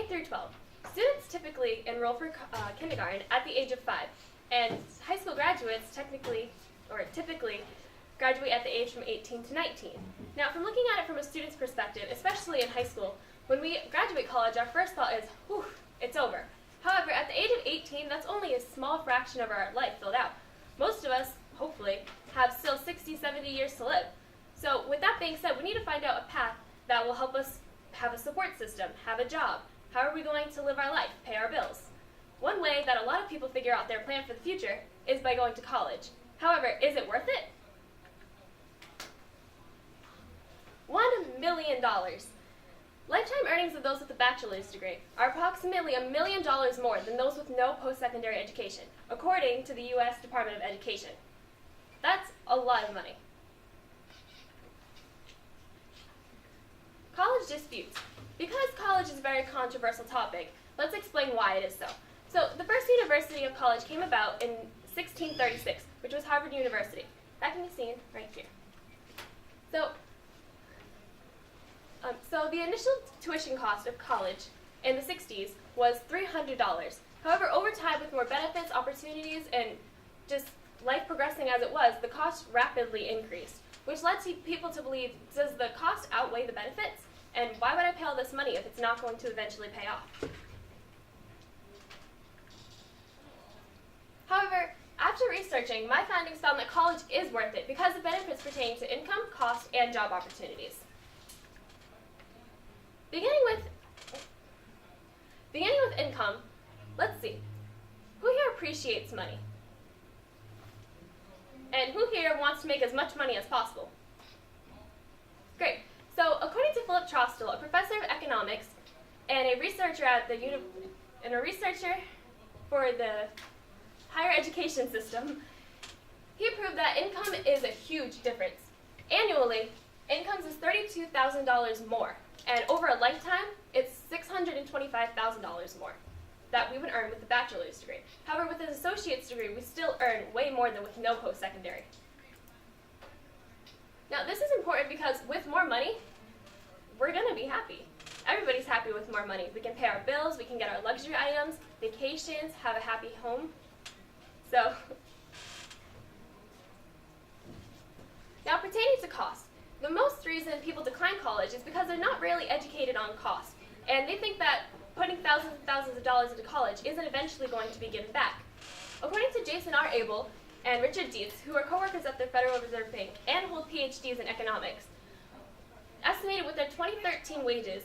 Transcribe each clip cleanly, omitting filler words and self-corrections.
K through 12. Students typically enroll for kindergarten at the age of 5, and high school graduates typically graduate at the age from 18 to 19. Now, from looking at it from a student's perspective, especially in high school, when we graduate college, our first thought is, whew, it's over. However, at the age of 18, that's only a small fraction of our life filled out. Most of us, hopefully, have still 60, 70 years to live. So with that being said, we need to find out a path that will help us have a support system, have a job. How are we going to live our life, pay our bills? One way that a lot of people figure out their plan for the future is by going to college. However, is it worth it? $1 million. Lifetime earnings of those with a bachelor's degree are approximately $1 million more than those with no post-secondary education, according to the U.S. Department of Education. That's a lot of money. College disputes. Because college is a very controversial topic, let's explain why it is so. So, the first university of college came about in 1636, which was Harvard University. That can be seen right here. So the initial tuition cost of college in the 60s was $300. However, over time, with more benefits, opportunities, and just life progressing as it was, the cost rapidly increased, which led people to believe, does the cost outweigh the benefits? And why would I pay all this money if it's not going to eventually pay off? However, after researching, my findings found that college is worth it because the benefits pertain to income, cost, and job opportunities. Beginning with income, let's see. Who here appreciates money? And who here wants to make as much money as possible? Great. So, according to Philip Trostel, a professor of economics and a researcher for the higher education system, he proved that income is a huge difference. Annually, income is $32,000 more, and over a lifetime, it's $625,000 more that we would earn with a bachelor's degree. However, with an associate's degree, we still earn way more than with no post-secondary. Now, this is important because with more money, we're going to be happy. Everybody's happy with more money. We can pay our bills, we can get our luxury items, vacations, have a happy home. So, now pertaining to cost, the most reason people decline college is because they're not really educated on cost, and they think that putting thousands and thousands of dollars into college isn't eventually going to be given back. According to Jason R. Abel and Richard Dietz, who are co-workers at the Federal Reserve Bank and hold PhDs in economics, estimated with their 2013 wages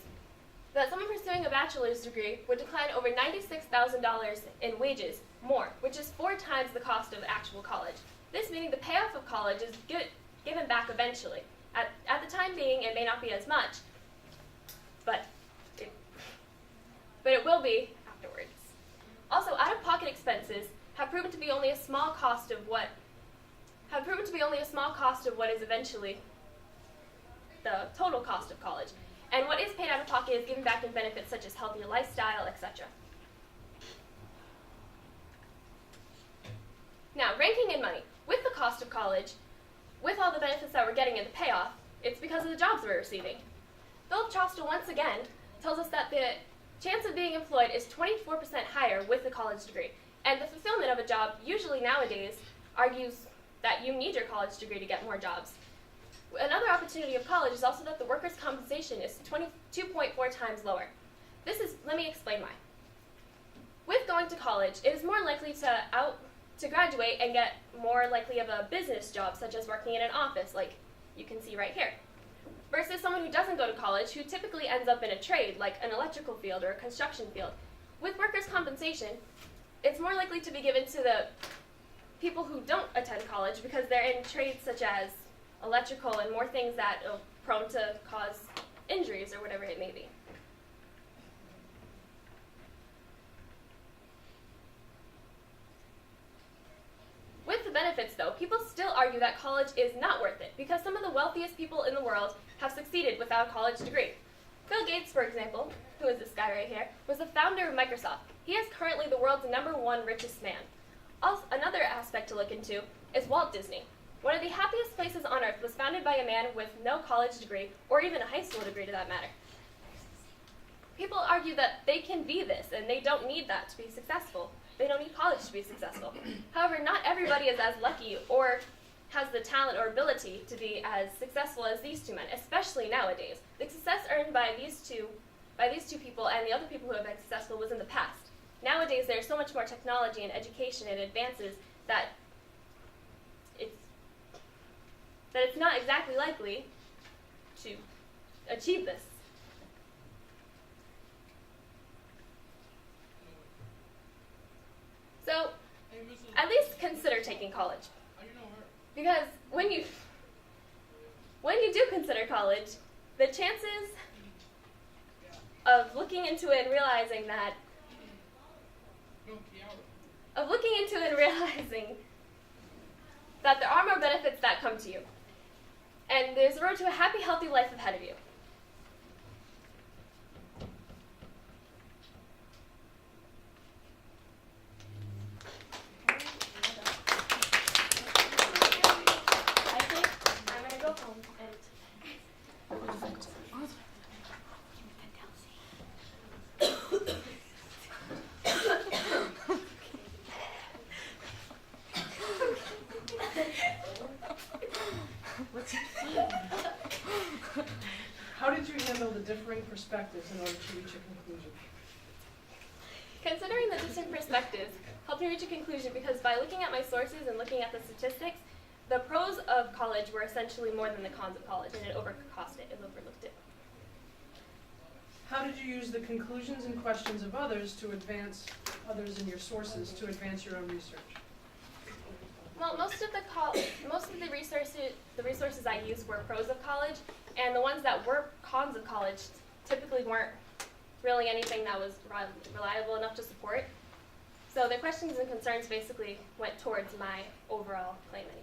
that someone pursuing a bachelor's degree would decline over $96,000 in wages more, which is 4 times the cost of actual college. This meaning the payoff of college is given back eventually. At the time being, it may not be as much, but it will be afterwards. Also, out-of-pocket expenses have proven to be only a small cost of what is eventually the total cost of college. And what is paid out of pocket is given back in benefits such as healthier lifestyle, etc. Now, ranking in money. With the cost of college, with all the benefits that we're getting in the payoff, it's because of the jobs we're receiving. Philip Trostel once again tells us that the chance of being employed is 24% higher with a college degree. And the fulfillment of a job usually nowadays argues that you need your college degree to get more jobs. Another opportunity of college is also that the workers' compensation is 2.4 times lower. Let me explain why. With going to college, it is more likely to graduate and get more likely of a business job, such as working in an office, like you can see right here, versus someone who doesn't go to college, who typically ends up in a trade, like an electrical field or a construction field. With workers' compensation, it's more likely to be given to the people who don't attend college because they're in trades such as electrical and more things that are prone to cause injuries or whatever it may be. With the benefits, though, people still argue that college is not worth it because some of the wealthiest people in the world have succeeded without a college degree. Bill Gates, for example, who is this guy right here, was the founder of Microsoft. He is currently the world's #1 richest man. Also, another aspect to look into is Walt Disney. One of the happiest places on earth was founded by a man with no college degree, or even a high school degree to that matter. people argue that they can be this and they don't need that to be successful. They don't need college to be successful. However, not everybody is as lucky or has the talent or ability to be as successful as these two men, especially nowadays. The success earned by these two people and the other people who have been successful was in the past. Nowadays, there's so much more technology and education and advances that it's not exactly likely to achieve this. So, at least consider taking college. Because when you do consider college, the chances of looking into it and realizing that there are more benefits that come to you. And there's a road to a happy, healthy life ahead of you. I think I'm going to go home and... How did you handle the differing perspectives in order to reach a conclusion? Considering the different perspectives helped me reach a conclusion because by looking at my sources and looking at the statistics, the pros of college were essentially more than the cons of college, and it overlooked it. How did you use the conclusions and questions of others to advance others in your sources to advance your own research? Well, most of the resources I used were pros of college, and the ones that were cons of college typically weren't really anything that was reliable enough to support. So the questions and concerns basically went towards my overall claim anyway.